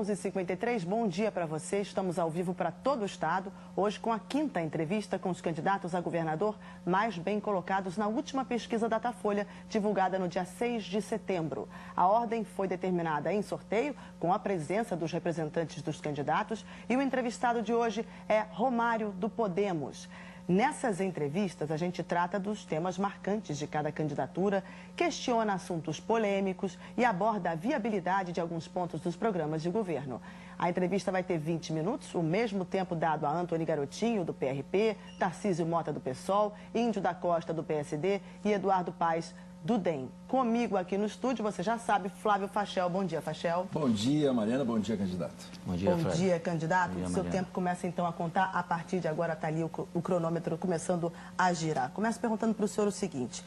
11h53, bom dia para você. Estamos ao vivo para todo o estado, hoje com a quinta entrevista com os candidatos a governador mais bem colocados na última pesquisa Datafolha, divulgada no dia 6 de setembro. A ordem foi determinada em sorteio, com a presença dos representantes dos candidatos, e o entrevistado de hoje é Romário, do Podemos. Nessas entrevistas, a gente trata dos temas marcantes de cada candidatura, questiona assuntos polêmicos e aborda a viabilidade de alguns pontos dos programas de governo. A entrevista vai ter 20 minutos, o mesmo tempo dado a Antony Garotinho, do PRP, Tarcísio Mota, do PSOL, Índio da Costa, do PSD e Eduardo Paes, do DEM. Comigo aqui no estúdio, você já sabe, Flávio Fachel. Bom dia, Fachel. Bom dia, Mariana. Bom dia, candidato. Bom dia, Flávio. Bom dia, candidato. O seu tempo começa então a contar. A partir de agora está ali o cronômetro começando a girar. Começo perguntando para o senhor o seguinte.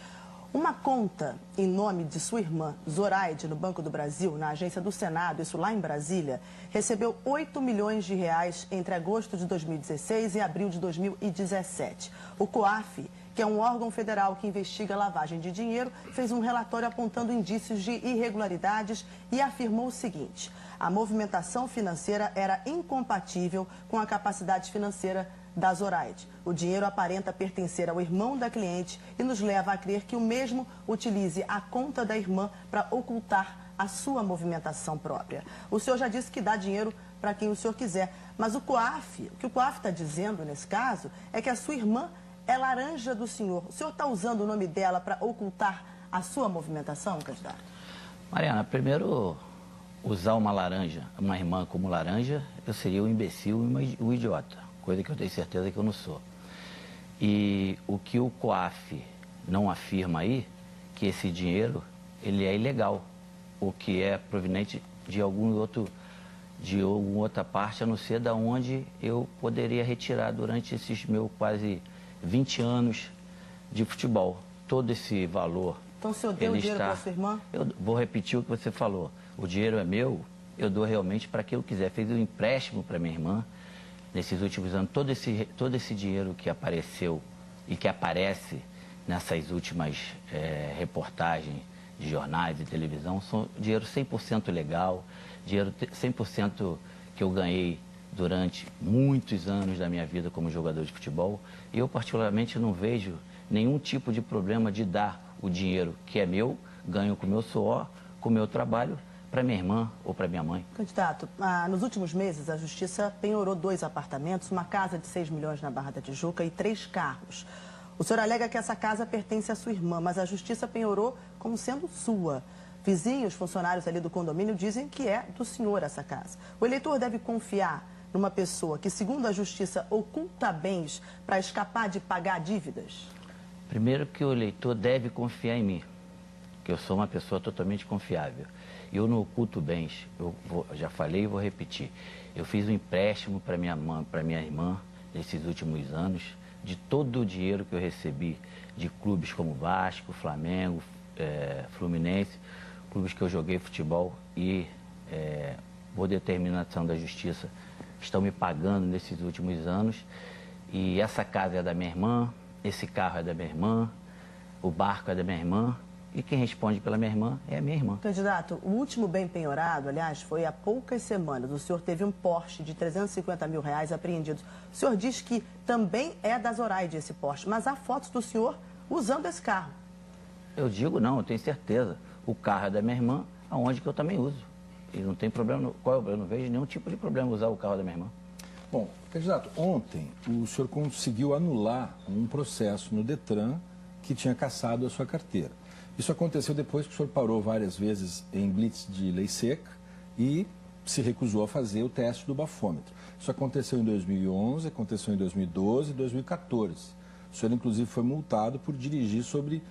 Uma conta em nome de sua irmã, Zoraide, no Banco do Brasil, na agência do Senado, isso lá em Brasília, recebeu 8 milhões de reais entre agosto de 2016 e abril de 2017. O COAF, que é um órgão federal que investiga a lavagem de dinheiro, fez um relatório apontando indícios de irregularidades e afirmou o seguinte: a movimentação financeira era incompatível com a capacidade financeira da Zoraide. O dinheiro aparenta pertencer ao irmão da cliente e nos leva a crer que o mesmo utilize a conta da irmã para ocultar a sua movimentação própria. O senhor já disse que dá dinheiro para quem o senhor quiser, mas o que o COAF está dizendo nesse caso é que a sua irmã é laranja do senhor. O senhor está usando o nome dela para ocultar a sua movimentação, candidato? Mariana, primeiro, usar uma laranja, uma irmã como laranja, eu seria um imbecil e um idiota, coisa que eu tenho certeza que eu não sou. E o que o COAF não afirma aí, que esse dinheiro, ele é ilegal, ou que é proveniente de alguma outra parte, a não ser da onde eu poderia retirar durante esses meus quase 20 anos de futebol. Todo esse valor. Então o senhor deu o dinheiro para sua irmã? Eu vou repetir o que você falou. O dinheiro é meu, eu dou realmente para quem eu quiser. Fiz um empréstimo para minha irmã nesses últimos anos. Todo esse dinheiro que apareceu e que aparece nessas últimas reportagens de jornais e televisão são dinheiro 100% legal, dinheiro 100% que eu ganhei durante muitos anos da minha vida como jogador de futebol. E eu, particularmente, não vejo nenhum tipo de problema de dar o dinheiro que é meu, ganho com o meu suor, com o meu trabalho, para minha irmã ou para minha mãe. Candidato, nos últimos meses, a Justiça penhorou 2 apartamentos, uma casa de 6 milhões na Barra da Tijuca e 3 carros. O senhor alega que essa casa pertence à sua irmã, mas a Justiça penhorou como sendo sua. Vizinhos, funcionários ali do condomínio dizem que é do senhor essa casa. O eleitor deve confiar numa pessoa que, segundo a Justiça, oculta bens para escapar de pagar dívidas? Primeiro que o eleitor deve confiar em mim, que eu sou uma pessoa totalmente confiável. Eu não oculto bens, já falei e vou repetir. Eu fiz um empréstimo para minha irmã nesses últimos anos, de todo o dinheiro que eu recebi de clubes como Vasco, Flamengo, Fluminense, clubes que eu joguei futebol e, por determinação da Justiça, estão me pagando nesses últimos anos. E essa casa é da minha irmã, esse carro é da minha irmã, o barco é da minha irmã. E quem responde pela minha irmã é a minha irmã. Candidato, o último bem penhorado, aliás, foi há poucas semanas. O senhor teve um Porsche de 350 mil reais apreendidos. O senhor diz que também é da Zoraide esse Porsche, mas há fotos do senhor usando esse carro. Eu digo não, eu tenho certeza. O carro é da minha irmã, aonde que eu também uso. E não tem problema, eu não vejo nenhum tipo de problema usar o carro da minha irmã. Bom, candidato, ontem o senhor conseguiu anular um processo no Detran que tinha cassado a sua carteira. Isso aconteceu depois que o senhor parou várias vezes em blitz de lei seca e se recusou a fazer o teste do bafômetro. Isso aconteceu em 2011, aconteceu em 2012 e 2014. O senhor, inclusive, foi multado por dirigir sob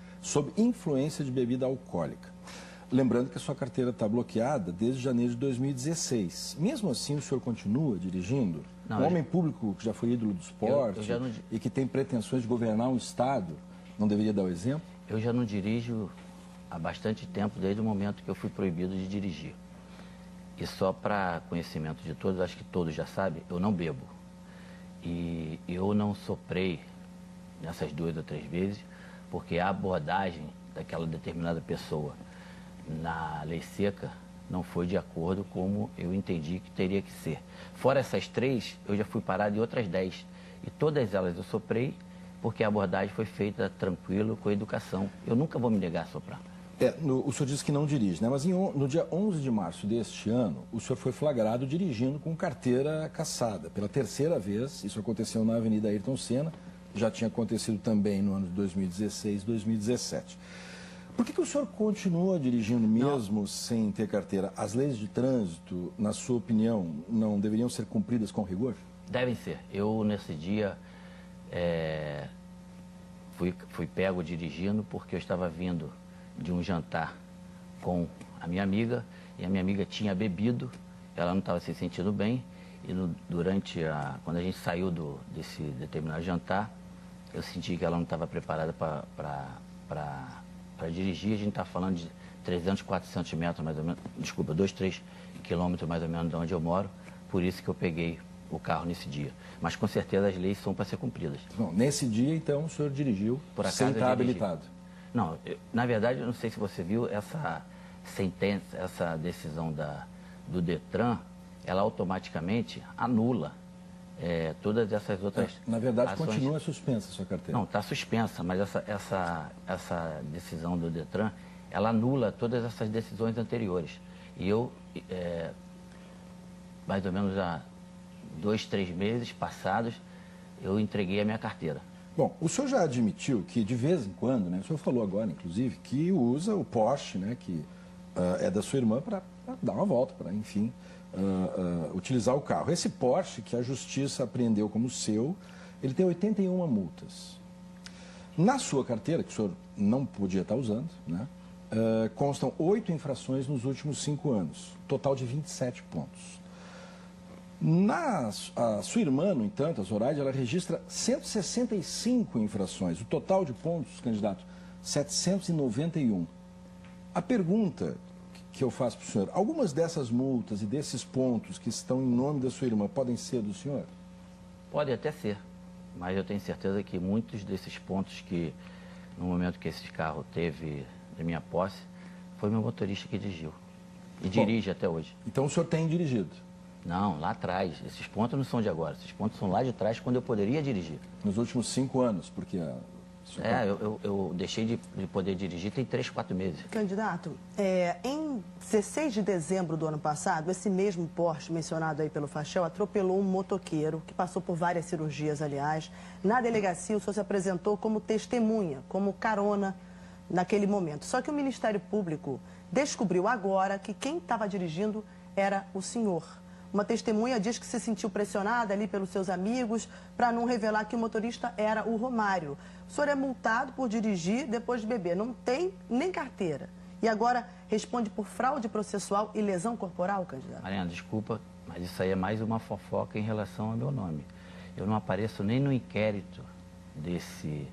influência de bebida alcoólica. Lembrando que a sua carteira está bloqueada desde janeiro de 2016. Mesmo assim, o senhor continua dirigindo? Não, um homem público que já foi ídolo do esporte e que tem pretensões de governar um estado, não deveria dar o exemplo? Eu já não dirijo há bastante tempo, desde o momento que eu fui proibido de dirigir. E só para conhecimento de todos, acho que todos já sabem, eu não bebo. E eu não soprei nessas 2 ou 3 vezes, porque a abordagem daquela determinada pessoa na lei seca não foi de acordo como eu entendi que teria que ser. Fora essas 3, eu já fui parado em outras 10. E todas elas eu soprei porque a abordagem foi feita tranquilo, com educação. Eu nunca vou me negar a soprar. O senhor disse que não dirige, né? Mas no dia 11 de março deste ano, o senhor foi flagrado dirigindo com carteira cassada. Pela terceira vez, isso aconteceu na Avenida Ayrton Senna, já tinha acontecido também no ano de 2016, 2017. Por que o senhor continua dirigindo mesmo sem ter carteira? As leis de trânsito, na sua opinião, não deveriam ser cumpridas com rigor? Devem ser. Eu, nesse dia, fui pego dirigindo porque eu estava vindo de um jantar com a minha amiga e a minha amiga tinha bebido, ela não estava se sentindo bem e quando a gente saiu desse determinado jantar, eu senti que ela não estava preparada para dirigir. A gente está falando de 300, 400 metros mais ou menos, desculpa, 2, 3 quilômetros mais ou menos de onde eu moro, por isso que eu peguei o carro nesse dia. Mas com certeza as leis são para ser cumpridas. Bom, nesse dia então o senhor dirigiu sem estar habilitado? Não, na verdade eu não sei se você viu essa sentença, essa decisão do Detran, ela automaticamente anula todas essas outras Na verdade ações. Continua suspensa a sua carteira. Não, está suspensa, mas essa decisão do Detran, ela anula todas essas decisões anteriores. E eu, mais ou menos há 2, 3 meses passados, eu entreguei a minha carteira. Bom, o senhor já admitiu que de vez em quando, né, o senhor falou agora, inclusive, que usa o Porsche, né, que é da sua irmã, para dar uma volta, para, enfim, utilizar o carro. Esse Porsche, que a justiça apreendeu como seu, ele tem 81 multas. Na sua carteira, que o senhor não podia estar usando, né, constam 8 infrações nos últimos 5 anos, total de 27 pontos. A sua irmã, no entanto, a Zoraide, ela registra 165 infrações. O total de pontos, candidato, 791. A pergunta que eu faço para o senhor, algumas dessas multas e desses pontos que estão em nome da sua irmã podem ser do senhor? Pode até ser, mas eu tenho certeza que muitos desses pontos que, no momento que esse carro teve de minha posse, foi meu motorista que dirigiu. E dirige até hoje. Então o senhor tem dirigido? Não, lá atrás. Esses pontos não são de agora. Esses pontos são lá de trás, quando eu poderia dirigir. Nos últimos 5 anos, porque... eu deixei de poder dirigir tem 3, 4 meses. Candidato, em 16 de dezembro do ano passado, esse mesmo Porsche mencionado aí pelo Fachel atropelou um motoqueiro, que passou por várias cirurgias, aliás. Na delegacia, o senhor se apresentou como testemunha, como carona naquele momento. Só que o Ministério Público descobriu agora que quem estava dirigindo era o senhor. Uma testemunha diz que se sentiu pressionada ali pelos seus amigos para não revelar que o motorista era o Romário. O senhor é multado por dirigir depois de beber, não tem nem carteira. E agora responde por fraude processual e lesão corporal, candidato? Mariana, desculpa, mas isso aí é mais uma fofoca em relação ao meu nome. Eu não apareço nem no inquérito desse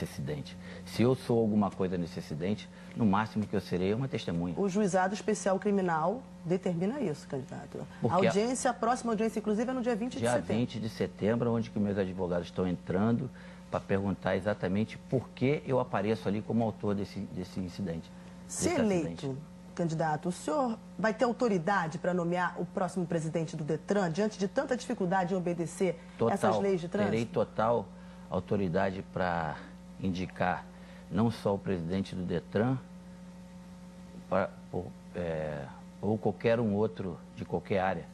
acidente. Se eu sou alguma coisa nesse acidente, no máximo que eu serei é uma testemunha. O Juizado Especial Criminal determina isso, candidato. A próxima audiência, inclusive, é no dia 20 de setembro. Dia 20 de setembro, onde que meus advogados estão entrando para perguntar exatamente por que eu apareço ali como autor desse incidente. Se eleito, candidato, o senhor vai ter autoridade para nomear o próximo presidente do Detran, diante de tanta dificuldade em obedecer essas leis de trânsito? Terei total autoridade para indicar não só o presidente do Detran, ou qualquer um outro de qualquer área,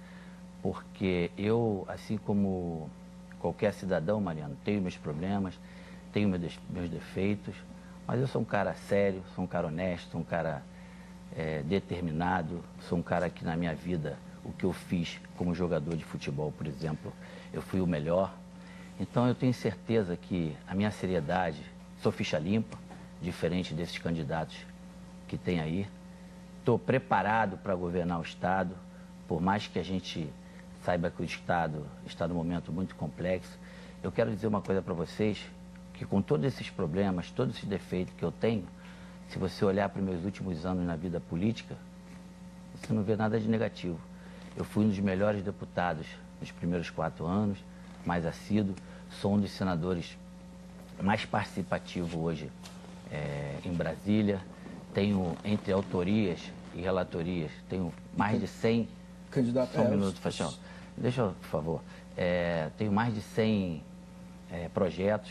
porque eu, assim como qualquer cidadão, Mariano, tenho meus problemas, tenho meus defeitos, mas eu sou um cara sério, sou um cara honesto, sou um cara determinado, sou um cara que na minha vida, o que eu fiz como jogador de futebol, por exemplo, eu fui o melhor. Então eu tenho certeza que a minha seriedade, sou ficha limpa, diferente desses candidatos que tem aí. Estou preparado para governar o Estado, por mais que a gente saiba que o Estado está num momento muito complexo. Eu quero dizer uma coisa para vocês, que com todos esses problemas, todos esses defeitos que eu tenho, se você olhar para os meus últimos anos na vida política, você não vê nada de negativo. Eu fui um dos melhores deputados nos primeiros 4 anos, mais assíduo, sou um dos senadores mais participativos hoje em Brasília. Tenho, entre autorias e relatorias, tenho mais de 100... Candidato, Só um minuto, Faxão. Deixa eu, por favor. Tenho mais de 100 projetos,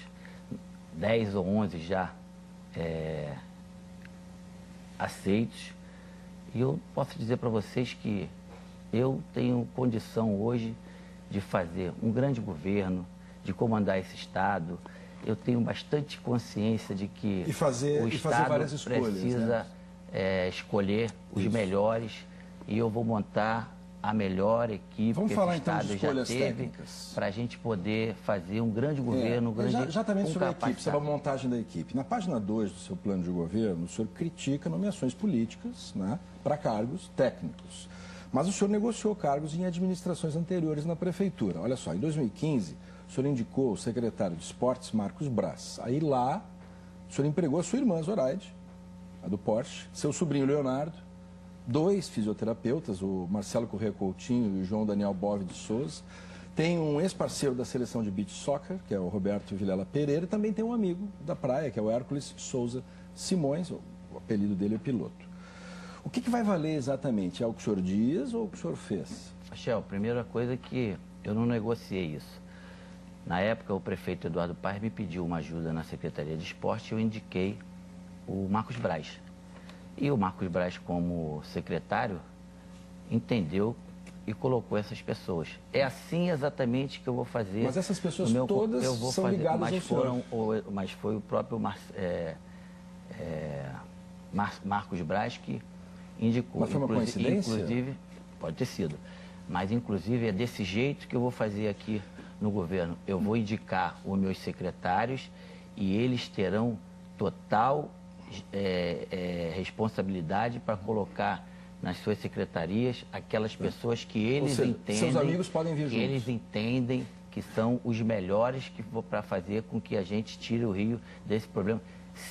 10 ou 11 já aceitos. E eu posso dizer para vocês que eu tenho condição hoje de fazer um grande governo, de comandar esse Estado. Eu tenho bastante consciência de que o Estado várias escolhas, precisa escolher os melhores, e eu vou montar a melhor equipe Vamos que falar, esse Estado então, de já escolhas teve, para a gente poder fazer um grande governo, exatamente sobre a equipe, sobre a montagem da equipe. Na página 2 do seu plano de governo, o senhor critica nomeações políticas, né, para cargos técnicos. Mas o senhor negociou cargos em administrações anteriores na prefeitura. Olha só, em 2015, o senhor indicou o secretário de Esportes, Marcos Braz. Aí lá, o senhor empregou a sua irmã, Zoraide, a do Porsche, seu sobrinho Leonardo, 2 fisioterapeutas, o Marcelo Corrêa Coutinho e o João Daniel Bove de Souza. Tem um ex-parceiro da seleção de beach soccer, que é o Roberto Vilela Pereira, e também tem um amigo da praia, que é o Hércules Souza Simões, o apelido dele é Piloto. O que vai valer exatamente? É o que o senhor diz ou o que o senhor fez? Michel, primeira coisa é que eu não negociei isso. Na época, o prefeito Eduardo Paes me pediu uma ajuda na Secretaria de Esporte e eu indiquei o Marcos Braz. E o Marcos Braz, como secretário, entendeu e colocou essas pessoas. É assim exatamente que eu vou fazer. Mas essas pessoas todas são ligadas ao senhor. Mas foi o próprio Marcos Braz que indicou. Mas foi uma coincidência? Inclusive, pode ter sido. Mas, inclusive, é desse jeito que eu vou fazer aqui no governo. Eu vou indicar os meus secretários e eles terão total responsabilidade para colocar nas suas secretarias aquelas pessoas que eles entendem, seus amigos podem vir juntos. Que eles entendem que são os melhores que vou para fazer com que a gente tire o Rio desse problema,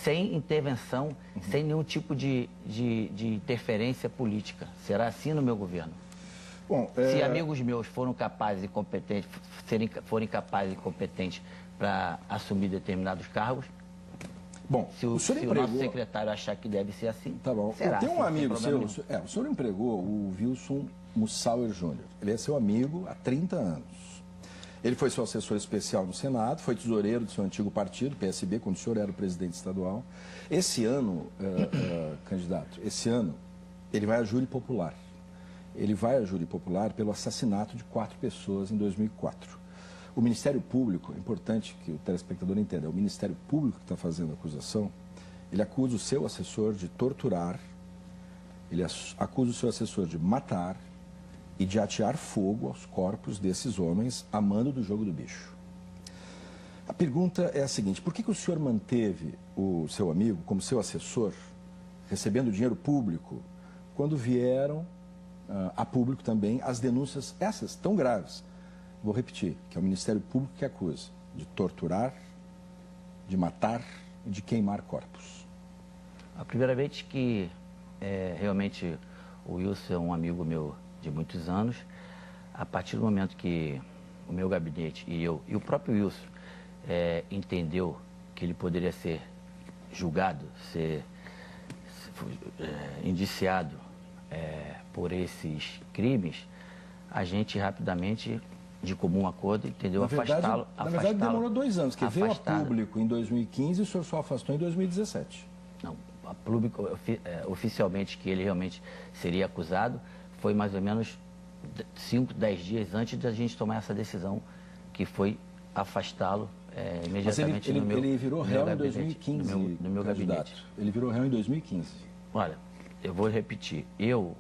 sem intervenção, sem nenhum tipo de interferência política. Será assim no meu governo. Bom, se amigos meus forem capazes e competentes para assumir determinados cargos, bom, se o nosso secretário achar que deve ser assim, tá bom. será. Tem um amigo seu, o senhor empregou o Wilson Mussauer Júnior. Ele é seu amigo há 30 anos. Ele foi seu assessor especial no Senado, foi tesoureiro do seu antigo partido, PSB, quando o senhor era o presidente estadual. Esse ano, candidato, ele vai a júri popular. Ele vai a júri popular pelo assassinato de 4 pessoas em 2004. O Ministério Público, é importante que o telespectador entenda, é o Ministério Público que está fazendo a acusação. Ele acusa o seu assessor de torturar, ele acusa o seu assessor de matar e de atear fogo aos corpos desses homens a mando do jogo do bicho. A pergunta é a seguinte: por que o senhor manteve o seu amigo como seu assessor, recebendo dinheiro público, quando vieram a público também as denúncias, essas tão graves? Vou repetir, que é o Ministério Público que acusa de torturar, de matar e de queimar corpos. A primeira vez que realmente o Wilson é um amigo meu de muitos anos, a partir do momento que o meu gabinete e eu, e o próprio Wilson, entendeu que ele poderia ser julgado, ser indiciado por esses crimes, a gente rapidamente, de comum acordo, entendeu, afastá-lo. Na verdade, demorou 2 anos, que veio a público em 2015 e o senhor só afastou em 2017. Não, a público, oficialmente, que ele realmente seria acusado, foi mais ou menos 5, 10 dias antes da gente tomar essa decisão, que foi afastá-lo imediatamente. Mas ele virou réu em 2015, no meu gabinete. Ele virou réu em 2015. Olha, eu vou repetir, eu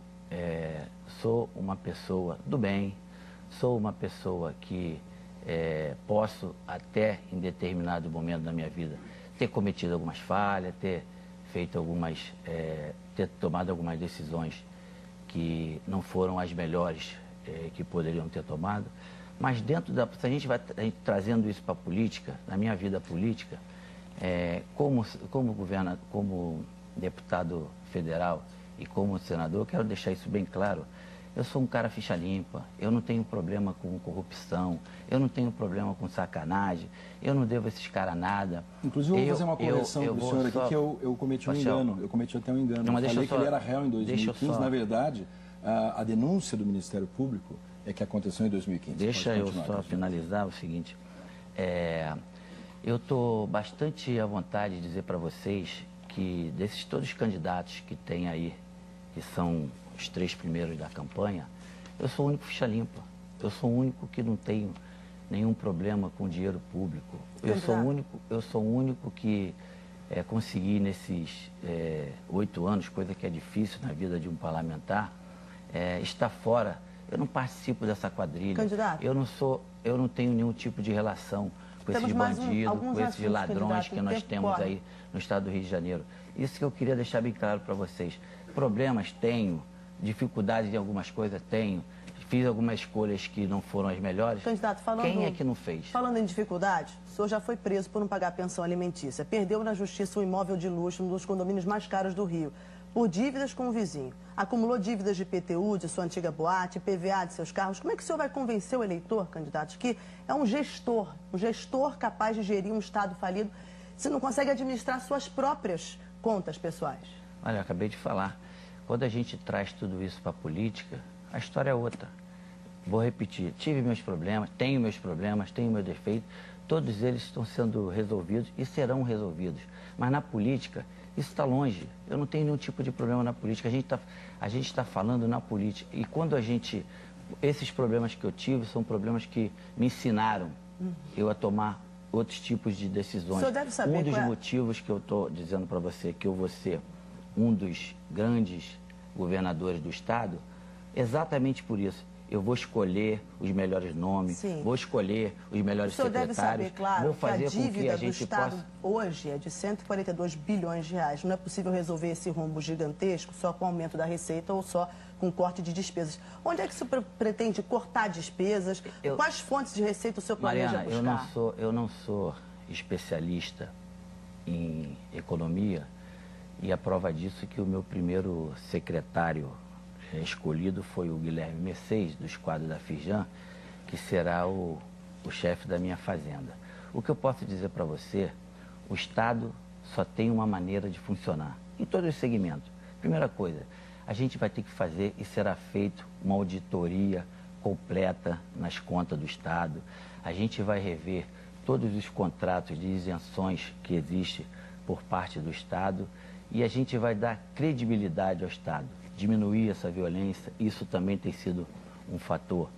sou uma pessoa do bem, sou uma pessoa que posso até em determinado momento da minha vida ter cometido algumas falhas, ter tomado algumas decisões que não foram as melhores que poderiam ter tomado, mas se a gente vai trazendo isso para a política, na minha vida política, como deputado federal e como senador, eu quero deixar isso bem claro, Eu sou um cara ficha limpa, eu não tenho problema com corrupção, eu não tenho problema com sacanagem, eu não devo a esses caras nada. Inclusive, eu vou fazer uma correção para o senhor aqui, que eu cometi um engano, eu cometi até um engano. Não, eu falei que ele era réu em 2015, na verdade, a denúncia do Ministério Público é que aconteceu em 2015. Deixa eu só finalizar o seguinte, eu estou bastante à vontade de dizer para vocês que desses todos os candidatos que tem aí, que são os 3 primeiros da campanha, eu sou o único ficha limpa. Eu sou o único que não tenho nenhum problema com dinheiro público. Eu sou o único que consegui nesses 8 anos, coisa que é difícil na vida de um parlamentar, estar fora. Eu não participo dessa quadrilha. Candidato. Eu não tenho nenhum tipo de relação com esses bandidos, com esses ladrões que nós temos aí no estado do Rio de Janeiro. Isso que eu queria deixar bem claro para vocês. Problemas tenho, dificuldades em algumas coisas tenho, fiz algumas escolhas que não foram as melhores. Candidato, quem é que não fez? Falando em dificuldade, o senhor já foi preso por não pagar a pensão alimentícia. Perdeu na justiça um imóvel de luxo, um dos condomínios mais caros do Rio, por dívidas com o vizinho. Acumulou dívidas de IPTU, de sua antiga boate, PVA de seus carros. Como é que o senhor vai convencer o eleitor, candidato, que é um gestor capaz de gerir um estado falido, se não consegue administrar suas próprias contas pessoais? Olha, eu acabei de falar. Quando a gente traz tudo isso para a política, a história é outra. Vou repetir, tive meus problemas, tenho meu defeito, todos eles estão sendo resolvidos e serão resolvidos. Mas na política, isso está longe. Eu não tenho nenhum tipo de problema na política. A gente está falando na política. E quando esses problemas que eu tive são problemas que me ensinaram eu a tomar outros tipos de decisões. O senhor deve saber um dos motivos que eu estou dizendo para você que eu vou ser um dos grandes governadores do estado, exatamente por isso. Eu vou escolher os melhores nomes, vou escolher os melhores secretários. O senhor deve saber, claro, vou fazer que a dívida com que do Estado hoje é de 142 bilhões de reais. Não é possível resolver esse rombo gigantesco só com aumento da receita ou só com corte de despesas. Onde é que se pretende cortar despesas? Quais fontes de receita o senhor planeja buscar? Mariana, eu não sou especialista em economia e a prova disso é que o meu primeiro secretário escolhido foi o Guilherme Mercedes, do esquadro da Firjan, que será o chefe da minha fazenda. O que eu posso dizer para você, o Estado só tem uma maneira de funcionar, em todos os segmentos. Primeira coisa, a gente vai ter que fazer e será feito uma auditoria completa nas contas do Estado. A gente vai rever todos os contratos de isenções que existem por parte do Estado e a gente vai dar credibilidade ao Estado. Diminuir essa violência, isso também tem sido um fator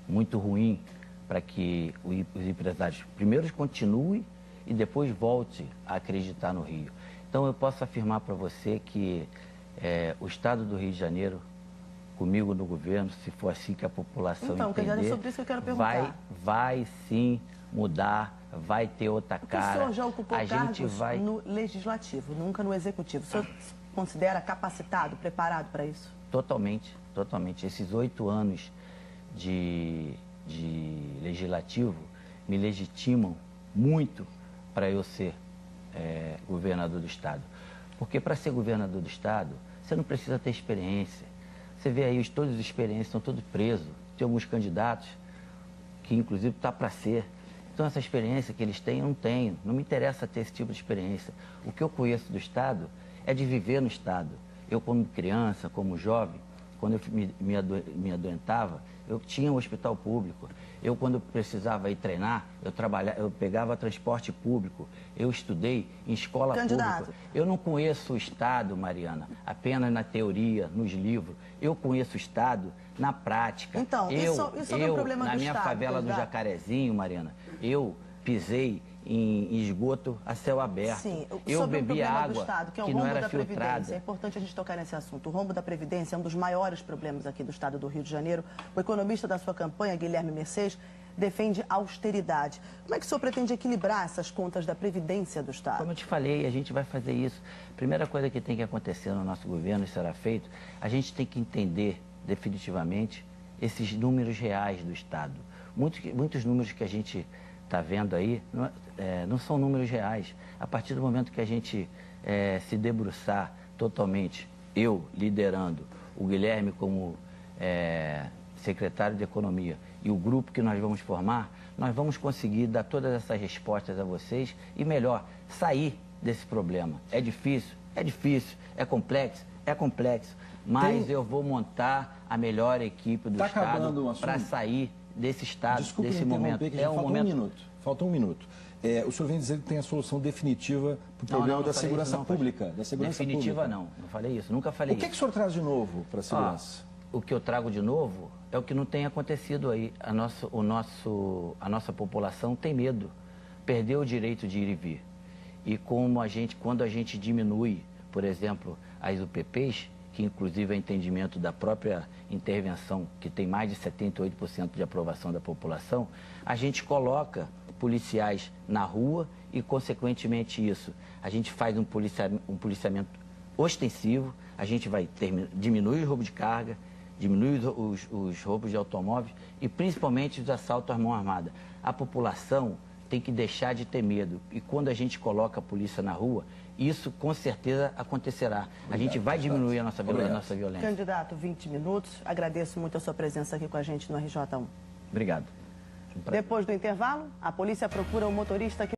muito ruim para que os empresários primeiro continuem e depois voltem a acreditar no Rio. Então eu posso afirmar para você que o estado do Rio de Janeiro, comigo no governo, se for assim que a população entender, é sobre isso que eu quero perguntar. vai sim mudar, vai ter outra cara. O senhor já ocupou cargos no Legislativo, nunca no Executivo. O senhor considera capacitado, preparado para isso? Totalmente, totalmente. Esses 8 anos de legislativo me legitimam muito para eu ser governador do Estado. Porque para ser governador do Estado, você não precisa ter experiência. Você vê aí, todos os experiências estão todos presos. Tem alguns candidatos que, inclusive, está para ser. Então, essa experiência que eles têm, eu não tenho. Não me interessa ter esse tipo de experiência. O que eu conheço do Estado é de viver no Estado. Eu, como criança, como jovem, quando eu me adoentava, eu tinha um hospital público. Eu, quando precisava ir treinar, eu pegava transporte público. Eu estudei em escola pública. Eu não conheço o Estado, Mariana, apenas na teoria, nos livros. Eu conheço o Estado na prática. Então, isso é um problema do Estado. Na minha favela do Jacarezinho, Mariana, eu pisei em esgoto a céu aberto. Sim, eu bebi água do Estado, que é o rombo da Previdência. É importante a gente tocar nesse assunto. O rombo da Previdência é um dos maiores problemas aqui do Estado do Rio de Janeiro. O economista da sua campanha, Guilherme Mercedes, defende austeridade. Como é que o senhor pretende equilibrar essas contas da Previdência do Estado? Como eu te falei, a gente vai fazer isso. Primeira coisa que tem que acontecer no nosso governo, e será feito, a gente tem que entender definitivamente esses números reais do Estado. Muitos números que a gente está vendo aí não são números reais. A partir do momento que a gente se debruçar totalmente, eu liderando, o Guilherme como secretário de Economia e o grupo que nós vamos formar, nós vamos conseguir dar todas essas respostas a vocês e, melhor, sair desse problema. É difícil, é complexo, mas eu vou montar a melhor equipe do Estado para sair desse estado, Desculpe desse momento. Falta um minuto. O senhor vem dizer que tem a solução definitiva para o problema da segurança pública. Definitiva não falei isso, nunca falei isso. O que o senhor traz de novo para a segurança? O que eu trago de novo é o que não tem acontecido aí. A nossa população tem medo, perdeu o direito de ir e vir. E quando a gente diminui, por exemplo, as UPPs, que inclusive é entendimento da própria intervenção, que tem mais de 78% de aprovação da população, a gente coloca policiais na rua e, consequentemente, a gente faz um policiamento ostensivo, a gente vai diminuir o roubo de carga, diminuir os roubos de automóveis e, principalmente, os assaltos à mão armada. A população tem que deixar de ter medo. E quando a gente coloca a polícia na rua, isso com certeza acontecerá. A gente vai diminuir a nossa violência. Candidato, 20 minutos. Agradeço muito a sua presença aqui com a gente no RJ1. Obrigado. Depois do intervalo, a polícia procura o motorista que